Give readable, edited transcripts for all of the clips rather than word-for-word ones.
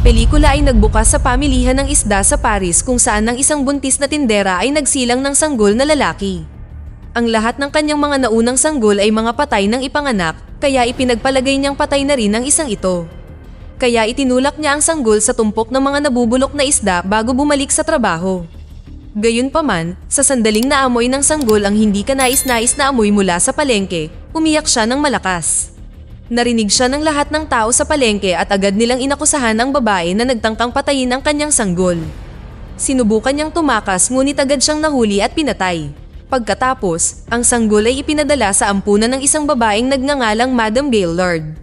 pelikula ay nagbukas sa pamilihan ng isda sa Paris kung saan ang isang buntis na tindera ay nagsilang ng sanggol na lalaki. Ang lahat ng kanyang mga naunang sanggol ay mga patay ng ipanganak, kaya ipinagpalagay niyang patay na rin ang isang ito. Kaya itinulak niya ang sanggol sa tumpok ng mga nabubulok na isda bago bumalik sa trabaho. Gayunpaman, sa sandaling naamoy ng sanggol ang hindi kanais-nais na amoy mula sa palengke, umiyak siya ng malakas. Narinig siya ng lahat ng tao sa palengke at agad nilang inakusahan ang babae na nagtangkang patayin ang kanyang sanggol. Sinubukan niyang tumakas ngunit agad siyang nahuli at pinatay. Pagkatapos, ang sanggol ay ipinadala sa ampunan ng isang babaeng nagngangalang Madame Gaylord.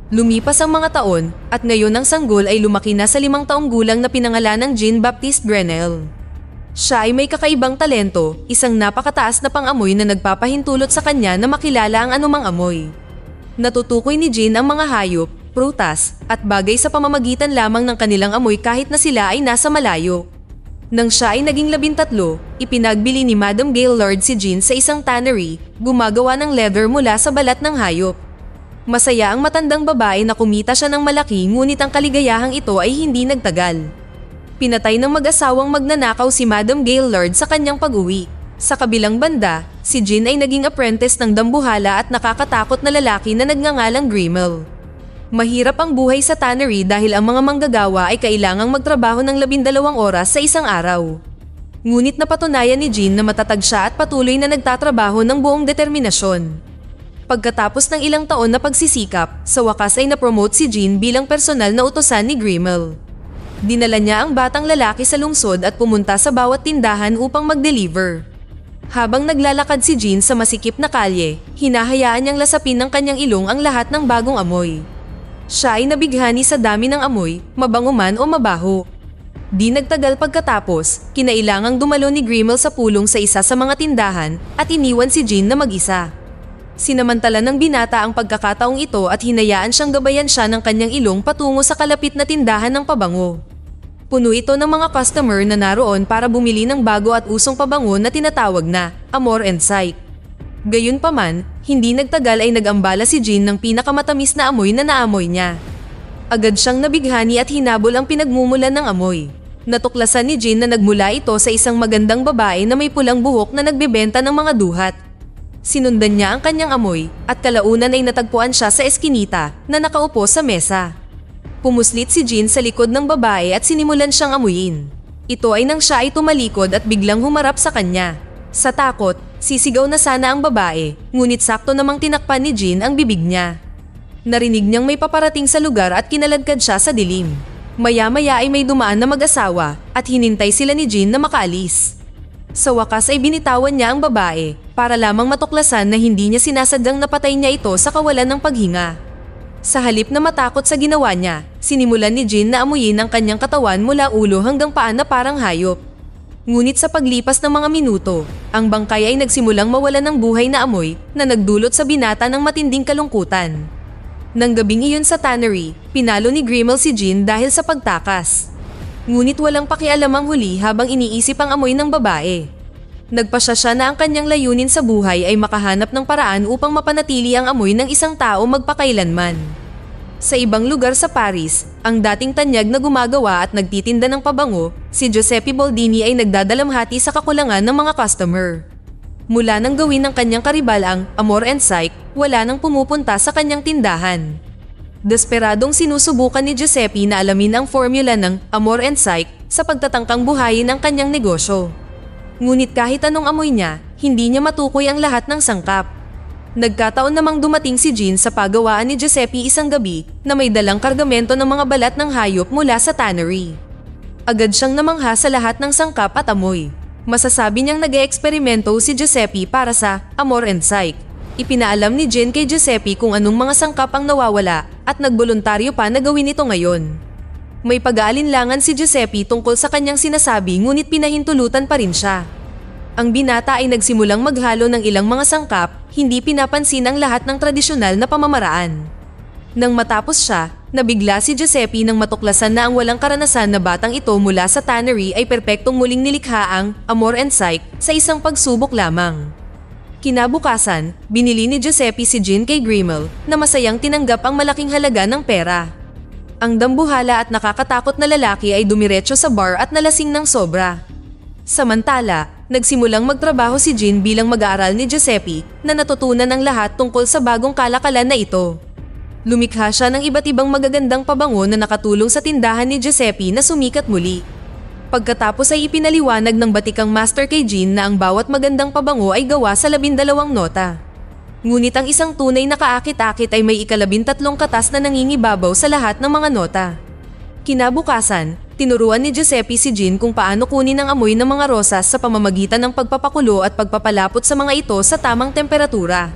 Lumipas ang mga taon at ngayon ang sanggol ay lumaki na sa 5 taong gulang na pinangalan ng Jean-Baptiste Grenelle. Siya ay may kakaibang talento, isang napakataas na pangamoy na nagpapahintulot sa kanya na makilala ang anumang amoy. Natutukoy ni Jean ang mga hayop, prutas, at bagay sa pamamagitan lamang ng kanilang amoy kahit na sila ay nasa malayo. Nang siya ay naging 13, ipinagbili ni Madame Gaylord si Jean sa isang tannery, gumagawa ng leather mula sa balat ng hayop. Masaya ang matandang babae na kumita siya ng malaki ngunit ang kaligayahang ito ay hindi nagtagal. Pinatay ng mag-asawang magnanakaw si Madame Gaylord sa kanyang pag-uwi. Sa kabilang banda, si Jean ay naging apprentice ng dambuhala at nakakatakot na lalaki na nagngangalang Grimmel. Mahirap ang buhay sa tannery dahil ang mga manggagawa ay kailangang magtrabaho ng 12 oras sa isang araw. Ngunit napatunayan ni Jean na matatag siya at patuloy na nagtatrabaho ng buong determinasyon. Pagkatapos ng ilang taon na pagsisikap, sa wakas ay napromote si Jean bilang personal na utusan ni Grimmel. Dinala niya ang batang lalaki sa lungsod at pumunta sa bawat tindahan upang mag-deliver. Habang naglalakad si Jean sa masikip na kalye, hinahayaan niyang lasapin ng kanyang ilong ang lahat ng bagong amoy. Siya ay nabighani sa dami ng amoy, mabango man o mabaho. Di nagtagal pagkatapos, kinailangang dumalo ni Grimmel sa pulong sa isa sa mga tindahan at iniwan si Jean na mag-isa. Sinamantala ng binata ang pagkakataong ito at hinayaan siyang gabayan siya ng kanyang ilong patungo sa kalapit na tindahan ng pabango. Puno ito ng mga customer na naroon para bumili ng bago at usong pabango na tinatawag na Amor and Psyche. Gayunpaman, hindi nagtagal ay nag-ambala si Jean ng pinakamatamis na amoy na naamoy niya. Agad siyang nabighani at hinabol ang pinagmumulan ng amoy. Natuklasan ni Jean na nagmula ito sa isang magandang babae na may pulang buhok na nagbebenta ng mga duhat. Sinundan niya ang kanyang amoy at kalaunan ay natagpuan siya sa eskinita na nakaupo sa mesa. Pumuslit si Jean sa likod ng babae at sinimulan siyang amuyin. Ito ay nang siya ay tumalikod at biglang humarap sa kanya. Sa takot, sisigaw na sana ang babae, ngunit sakto namang tinakpan ni Jean ang bibig niya. Narinig niyang may paparating sa lugar at kinaladkad siya sa dilim. Maya-maya ay may dumaan na mag-asawa at hinintay sila ni Jean na makaalis. Sa wakas ay binitawan niya ang babae para lamang matuklasan na hindi niya sinasadyang napatay niya ito sa kawalan ng paghinga. Sa halip na matakot sa ginawa niya, sinimulan ni Jean na amuyin ang kanyang katawan mula ulo hanggang paa na parang hayop. Ngunit sa paglipas ng mga minuto, ang bangkay ay nagsimulang mawalan ng buhay na amoy na nagdulot sa binata ng matinding kalungkutan. Nang gabing iyon sa tannery, pinalo ni Grimmel si Jean dahil sa pagtakas. Ngunit walang pakialam ang huli habang iniisip ang amoy ng babae. Nagpasya siya na ang kanyang layunin sa buhay ay makahanap ng paraan upang mapanatili ang amoy ng isang tao magpakailanman. Sa ibang lugar sa Paris, ang dating tanyag na gumagawa at nagtitinda ng pabango, si Giuseppe Boldini ay nagdadalamhati sa kakulangan ng mga customer. Mula nang gawin ng kanyang karibal ang Amor and Psyche, wala nang pumupunta sa kanyang tindahan. Desperadong sinusubukan ni Giuseppe na alamin ang formula ng Amor and Psyche sa pagtatangkang buhayin ang kanyang negosyo. Ngunit kahit anong amoy niya, hindi niya matukoy ang lahat ng sangkap. Nagkataon namang dumating si Jean sa pagawaan ni Giuseppe isang gabi na may dalang kargamento ng mga balat ng hayop mula sa tannery. Agad siyang namangha sa lahat ng sangkap at amoy. Masasabi niyang nag-eeksperimento si Giuseppe para sa Amor and Psyche. Ipinaalam ni Jean kay Giuseppe kung anong mga sangkap ang nawawala at nagboluntaryo pa na gawin ito ngayon. May pag-aalinlangan si Giuseppe tungkol sa kanyang sinasabi ngunit pinahintulutan pa rin siya. Ang binata ay nagsimulang maghalo ng ilang mga sangkap, hindi pinapansin ang lahat ng tradisyonal na pamamaraan. Nang matapos siya, nabigla si Giuseppe nang matuklasan na ang walang karanasan na batang ito mula sa tannery ay perpektong muling nilikha ang Amor and Psyche sa isang pagsubok lamang. Kinabukasan, binili ni Giuseppe si Jean kay Grimmel na masayang tinanggap ang malaking halaga ng pera. Ang dambuhala at nakakatakot na lalaki ay dumiretso sa bar at nalasing ng sobra. Samantala, nagsimulang magtrabaho si Jean bilang mag-aaral ni Giuseppe na natutunan ang lahat tungkol sa bagong kalakalan na ito. Lumikha siya ng iba't ibang magagandang pabango na nakatulong sa tindahan ni Giuseppe na sumikat muli. Pagkatapos ay ipinaliwanag ng batikang master kay Jean na ang bawat magandang pabango ay gawa sa 12 nota. Ngunit ang isang tunay na kaakit-akit ay may 13 katas na nangingibabaw sa lahat ng mga nota. Kinabukasan, tinuruan ni Giuseppe si Jean kung paano kunin ang amoy ng mga rosas sa pamamagitan ng pagpapakulo at pagpapalapot sa mga ito sa tamang temperatura.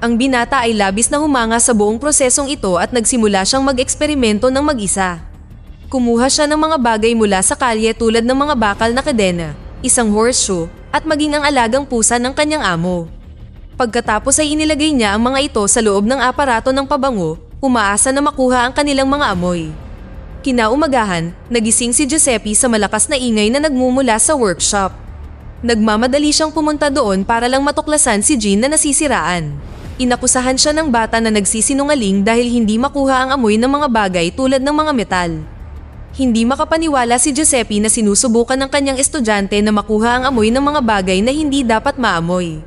Ang binata ay labis na humanga sa buong prosesong ito at nagsimula siyang mag-eksperimento ng mag-isa. Kumuha siya ng mga bagay mula sa kalye tulad ng mga bakal na kadena, isang horseshoe, at maging ang alagang pusa ng kanyang amo. Pagkatapos ay inilagay niya ang mga ito sa loob ng aparato ng pabango, umaasa na makuha ang kanilang mga amoy. Kinaumagahan, nagising si Giuseppe sa malakas na ingay na nagmumula sa workshop. Nagmamadali siyang pumunta doon para lang matuklasan si Jean na nasisiraan. Inakusahan siya ng bata na nagsisinungaling dahil hindi makuha ang amoy ng mga bagay tulad ng mga metal. Hindi makapaniwala si Giuseppe na sinusubukan ng kanyang estudyante na makuha ang amoy ng mga bagay na hindi dapat maamoy.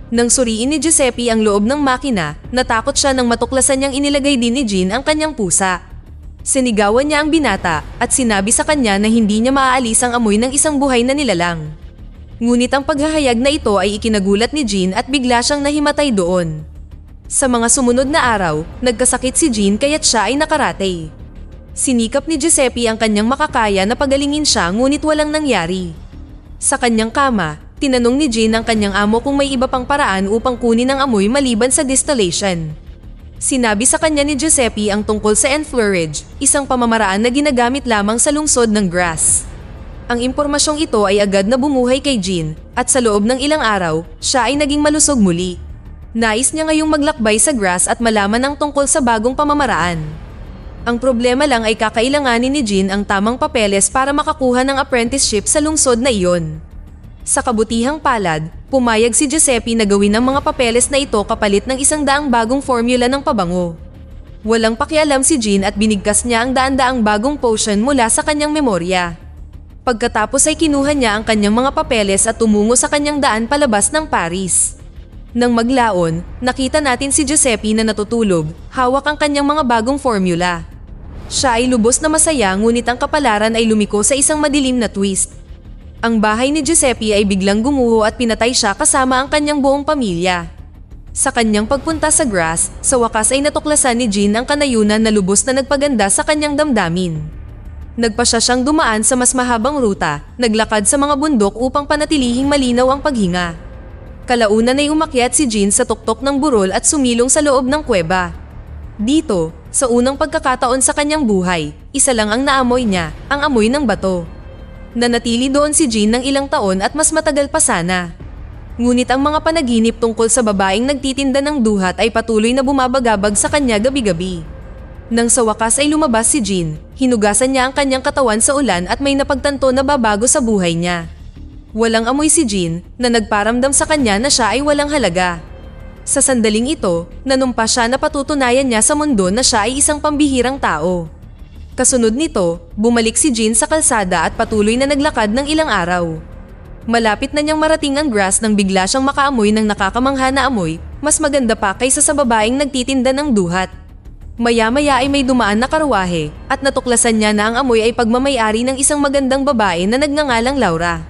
Nang suriin ni Giuseppe ang loob ng makina, natakot siya nang matuklasan niyang inilagay din ni Jean ang kanyang pusa. Sinigawan niya ang binata at sinabi sa kanya na hindi niya maaalis ang amoy ng isang buhay na nilalang. Ngunit ang paghahayag na ito ay ikinagulat ni Jean at bigla siyang nahimatay doon. Sa mga sumunod na araw, nagkasakit si Jean kaya't siya ay nakarate. Sinikap ni Giuseppe ang kanyang makakaya na pagalingin siya ngunit walang nangyari. Sa kanyang kama, tinanong ni Jean ang kanyang amo kung may iba pang paraan upang kunin ang amoy maliban sa distillation. Sinabi sa kanya ni Giuseppe ang tungkol sa enfleurage, isang pamamaraan na ginagamit lamang sa lungsod ng Grasse. Ang impormasyong ito ay agad na bumuhay kay Jean at sa loob ng ilang araw, siya ay naging malusog muli. Nais niya ngayong maglakbay sa Grasse at malaman ang tungkol sa bagong pamamaraan. Ang problema lang ay kakailanganin ni Jean ang tamang papeles para makakuha ng apprenticeship sa lungsod na iyon. Sa kabutihang palad, pumayag si Giuseppe na gawin ang mga papeles na ito kapalit ng 100 bagong formula ng pabango. Walang pakialam si Jean at binigkas niya ang daan-daang bagong potion mula sa kanyang memorya. Pagkatapos ay kinuha niya ang kanyang mga papeles at tumungo sa kanyang daan palabas ng Paris. Nang maglaon, nakita natin si Giuseppe na natutulog, hawak ang kanyang mga bagong formula. Siya ay lubos na masaya ngunit ang kapalaran ay lumiko sa isang madilim na twist. Ang bahay ni Giuseppe ay biglang gumuho at pinatay siya kasama ang kanyang buong pamilya. Sa kanyang pagpunta sa Grasse, sa wakas ay natuklasan ni Jean ang kanayunan na lubos na nagpaganda sa kanyang damdamin. Nagpasya siyang dumaan sa mas mahabang ruta, naglakad sa mga bundok upang panatilihing malinaw ang paghinga. Kalaunan ay umakyat si Jean sa tuktok ng burol at sumilong sa loob ng kuweba. Dito, sa unang pagkakataon sa kanyang buhay, isa lang ang naamoy niya, ang amoy ng bato. Nanatili doon si Jean ng ilang taon at mas matagal pa sana. Ngunit ang mga panaginip tungkol sa babaeng nagtitinda ng duhat ay patuloy na bumabagabag sa kanya gabi-gabi. Nang sa wakas ay lumabas si Jean, hinugasan niya ang kanyang katawan sa ulan at may napagtanto na babago sa buhay niya. Walang amoy si Jean na nagparamdam sa kanya na siya ay walang halaga. Sa sandaling ito, nanumpa siya na patutunayan niya sa mundo na siya ay isang pambihirang tao. Kasunod nito, bumalik si Jean sa kalsada at patuloy na naglakad ng ilang araw. Malapit na niyang marating ang Grasse nang bigla siyang makaamoy ng nakakamangha na amoy, mas maganda pa kaysa sa babaeng nagtitinda ng duhat. Maya-maya ay may dumaan na karwahe at natuklasan niya na ang amoy ay pagmamay-ari ng isang magandang babae na nagngangalang Laura.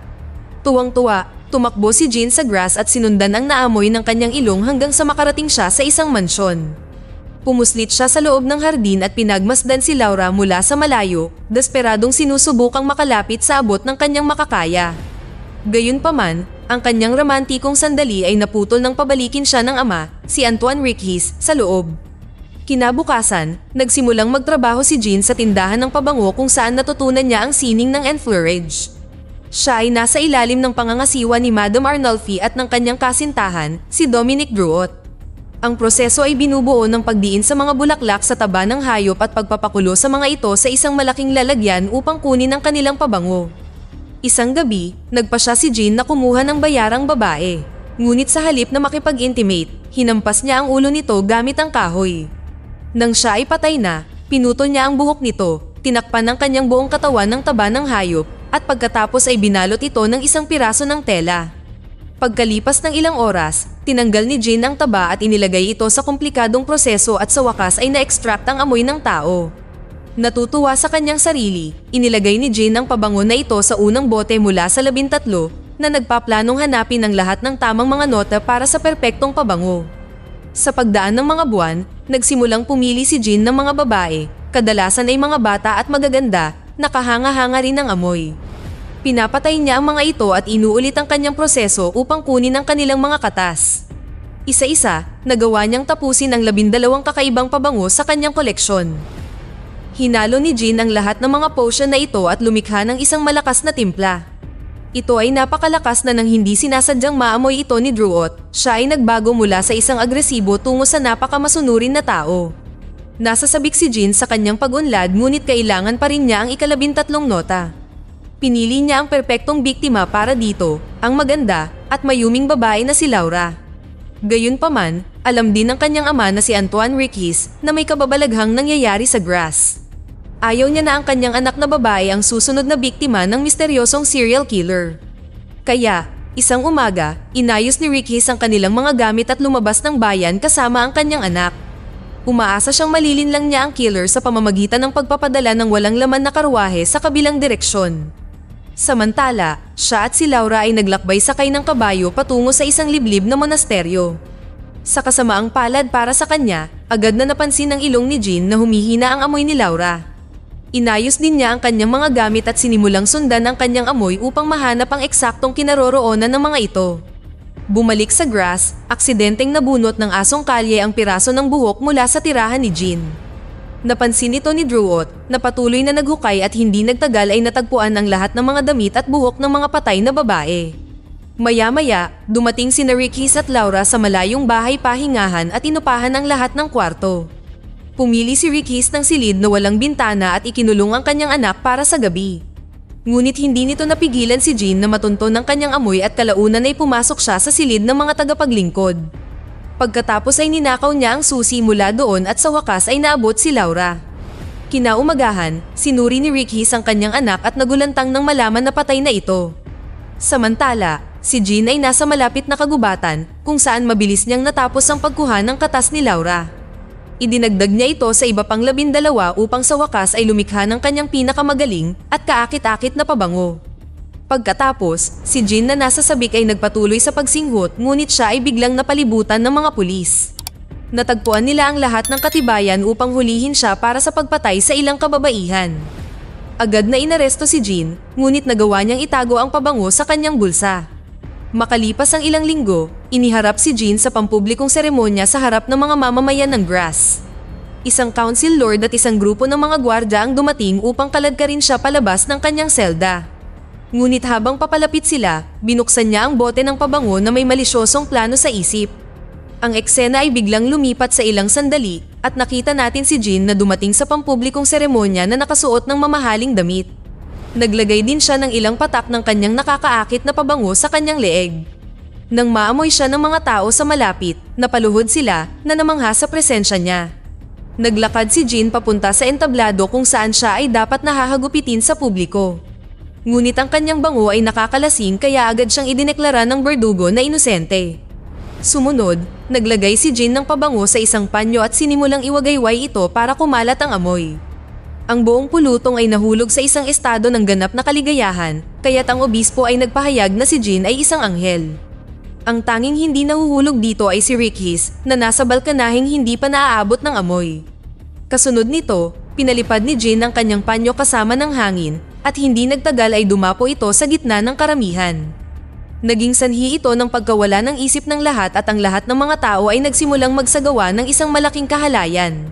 Tuwang-tuwa, tumakbo si Jean sa Grasse at sinundan ang naamoy ng kanyang ilong hanggang sa makarating siya sa isang mansyon. Pumuslit siya sa loob ng hardin at pinagmasdan si Laura mula sa malayo, desperadong sinusubukang makalapit sa abot ng kanyang makakaya. Gayunpaman, ang kanyang romantikong sandali ay naputol nang pabalikin siya ng ama, si Antoine Riquis, sa loob. Kinabukasan, nagsimulang magtrabaho si Jean sa tindahan ng pabango kung saan natutunan niya ang sining ng enfleurage. Siya ay nasa ilalim ng pangangasiwa ni Madame Arnolfi at ng kanyang kasintahan, si Dominique Drouot. Ang proseso ay binubuo ng pagdiin sa mga bulaklak sa taba ng hayop at pagpapakulo sa mga ito sa isang malaking lalagyan upang kunin ang kanilang pabango. Isang gabi, nagpasya si Jean na kumuha ng bayarang babae. Ngunit sa halip na makipag-intimate, hinampas niya ang ulo nito gamit ang kahoy. Nang siya ay patay na, Pinutol niya ang buhok nito, tinakpan ng kanyang buong katawan ng taba ng hayop, at pagkatapos ay binalot ito ng isang piraso ng tela. Pagkalipas ng ilang oras, tinanggal ni Jin ang taba at inilagay ito sa komplikadong proseso at sa wakas ay na-extract ang amoy ng tao. Natutuwa sa kanyang sarili, inilagay ni Jin ang pabango na ito sa unang bote mula sa 13 na nagpaplanong hanapin ang lahat ng tamang mga nota para sa perpektong pabango. Sa pagdaan ng mga buwan, nagsimulang pumili si Jin ng mga babae, kadalasan ay mga bata at magaganda, nakahanga-hanga rin ng amoy. Pinapatay niya ang mga ito at inuulit ang kanyang proseso upang kunin ang kanilang mga katas. Isa-isa, nagawa niyang tapusin ang 12 kakaibang pabango sa kanyang koleksyon. Hinalo ni Jin ang lahat ng mga potion na ito at lumikha ng isang malakas na timpla. Ito ay napakalakas na nang hindi sinasadyang maamoy ito ni Druot, siya ay nagbago mula sa isang agresibo tungo sa napakamasunurin na tao. Nasasabik si Jin sa kanyang pag-unlad ngunit kailangan pa rin niya ang 13 nota. Pinili niya ang perpektong biktima para dito, ang maganda at mayuming babae na si Laura. Gayunpaman, alam din ng kanyang ama na si Antoine Riquis na may kababalaghang nangyayari sa Grass. Ayaw niya na ang kanyang anak na babae ang susunod na biktima ng misteryosong serial killer. Kaya, isang umaga, inayos ni Riquis ang kanilang mga gamit at lumabas ng bayan kasama ang kanyang anak. Umaasa siyang malilinlang niya ang killer sa pamamagitan ng pagpapadala ng walang laman na karwahe sa kabilang direksyon. Samantala, siya at si Laura ay naglakbay sakay ng kabayo patungo sa isang liblib na monasteryo. Sa kasamaang palad para sa kanya, agad na napansin ng ilong ni Jin na humihina ang amoy ni Laura. Inayos din niya ang kanyang mga gamit at sinimulang sundan ang kanyang amoy upang mahanap ang eksaktong kinaroroonan ng mga ito. Bumalik sa Grass, aksidenteng nabunot ng asong kalye ang piraso ng buhok mula sa tirahan ni Jin. Napansin ito ni Druot na patuloy na naghukay at hindi nagtagal ay natagpuan ang lahat ng mga damit at buhok ng mga patay na babae. Maya-maya, dumating sina Riquis at Laura sa malayong bahay pahingahan at inupahan ang lahat ng kwarto. Pumili si Riquis ng silid na walang bintana at ikinulong ang kanyang anak para sa gabi. Ngunit hindi nito napigilan si Jin na matunton ng kanyang amoy at kalaunan ay pumasok siya sa silid ng mga tagapaglingkod. Pagkatapos ay ninakaw niya ang susi mula doon at sa wakas ay naabot si Laura. Kinaumagahan, sinuri ni Riquis ang kanyang anak at nagulantang nang malaman na patay na ito. Samantala, si Jin ay nasa malapit na kagubatan kung saan mabilis niyang natapos ang pagkuha ng katas ni Laura. Idinagdag niya ito sa iba pang 12 upang sa wakas ay lumikha ng kanyang pinakamagaling at kaakit-akit na pabango. Pagkatapos, si Jin na nasa sabik ay nagpatuloy sa pagsinghot ngunit siya ay biglang napalibutan ng mga pulis. Natagpuan nila ang lahat ng katibayan upang hulihin siya para sa pagpatay sa ilang kababaihan. Agad na inaresto si Jin, ngunit nagawa niyang itago ang pabango sa kanyang bulsa. Makalipas ang ilang linggo, iniharap si Jin sa pampublikong seremonya sa harap ng mga mamamayan ng Grass. Isang council lord at isang grupo ng mga gwardya ang dumating upang kaladkarin siya palabas ng kanyang selda. Ngunit habang papalapit sila, binuksan niya ang bote ng pabango na may malisyosong plano sa isip. Ang eksena ay biglang lumipat sa ilang sandali at nakita natin si Jin na dumating sa pampublikong seremonya na nakasuot ng mamahaling damit. Naglagay din siya ng ilang patak ng kanyang nakakaakit na pabango sa kanyang leeg. Nang maamoy siya ng mga tao sa malapit, napaluhod sila na namangha sa presensya niya. Naglakad si Jin papunta sa entablado kung saan siya ay dapat nahahagupitin sa publiko. Ngunit ang kanyang bango ay nakakalasing kaya agad siyang idineklara ng berdugo na inosente. Sumunod, naglagay si Jin ng pabango sa isang panyo at sinimulang iwagayway ito para kumalat ang amoy. Ang buong pulutong ay nahulog sa isang estado ng ganap na kaligayahan, kaya't ang obispo ay nagpahayag na si Jin ay isang anghel. Ang tanging hindi nahuhulog dito ay si Riquis na nasa balkanahing hindi pa naaabot ng amoy. Kasunod nito, pinalipad ni Jin ang kanyang panyo kasama ng hangin at hindi nagtagal ay dumapo ito sa gitna ng karamihan. Naging sanhi ito ng pagkawala ng isip ng lahat at ang lahat ng mga tao ay nagsimulang magsagawa ng isang malaking kahalayan.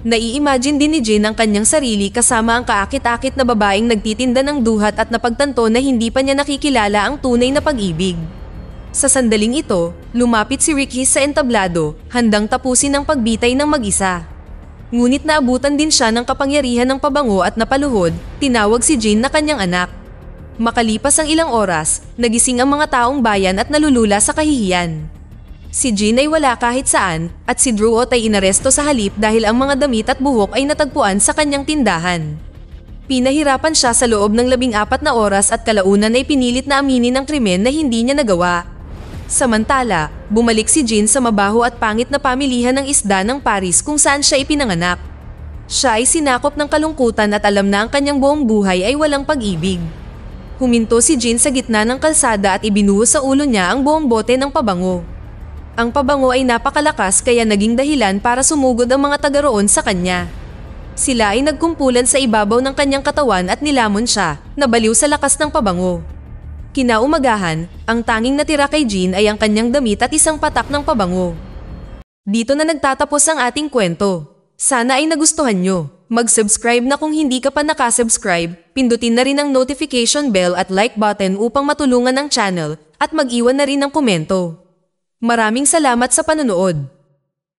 Nai-imagine din ni Jin ang kanyang sarili kasama ang kaakit-akit na babaeng nagtitinda ng duhat at napagtanto na hindi pa niya nakikilala ang tunay na pag-ibig. Sa sandaling ito, lumapit si Riquis sa entablado, handang tapusin ang pagbitay ng mag-isa. Ngunit naabutan din siya ng kapangyarihan ng pabango at napaluhod, tinawag si Jin na kanyang anak. Makalipas ang ilang oras, nagising ang mga taong bayan at nalulula sa kahihiyan. Si Jean ay wala kahit saan at si Druot ay inaresto sa halip dahil ang mga damit at buhok ay natagpuan sa kanyang tindahan. Pinahirapan siya sa loob ng 14 na oras at kalaunan ay pinilit na aminin ang krimen na hindi niya nagawa. Samantala, bumalik si Jean sa mabaho at pangit na pamilihan ng isda ng Paris kung saan siya ipinanganak. Siya ay sinakop ng kalungkutan at alam na ang kanyang buong buhay ay walang pag-ibig. Huminto si Jean sa gitna ng kalsada at ibinuhos sa ulo niya ang buong bote ng pabango. Ang pabango ay napakalakas kaya naging dahilan para sumugod ang mga taga roon sa kanya. Sila ay nagkumpulan sa ibabaw ng kanyang katawan at nilamon siya, nabaliw sa lakas ng pabango. Kinaumagahan, ang tanging natira kay Jean ay ang kanyang damit at isang patak ng pabango. Dito na nagtatapos ang ating kwento. Sana ay nagustuhan nyo. Mag-subscribe na kung hindi ka pa nakasubscribe, pindutin na rin ang notification bell at like button upang matulungan ang channel at mag-iwan na rin ng komento. Maraming salamat sa panonood.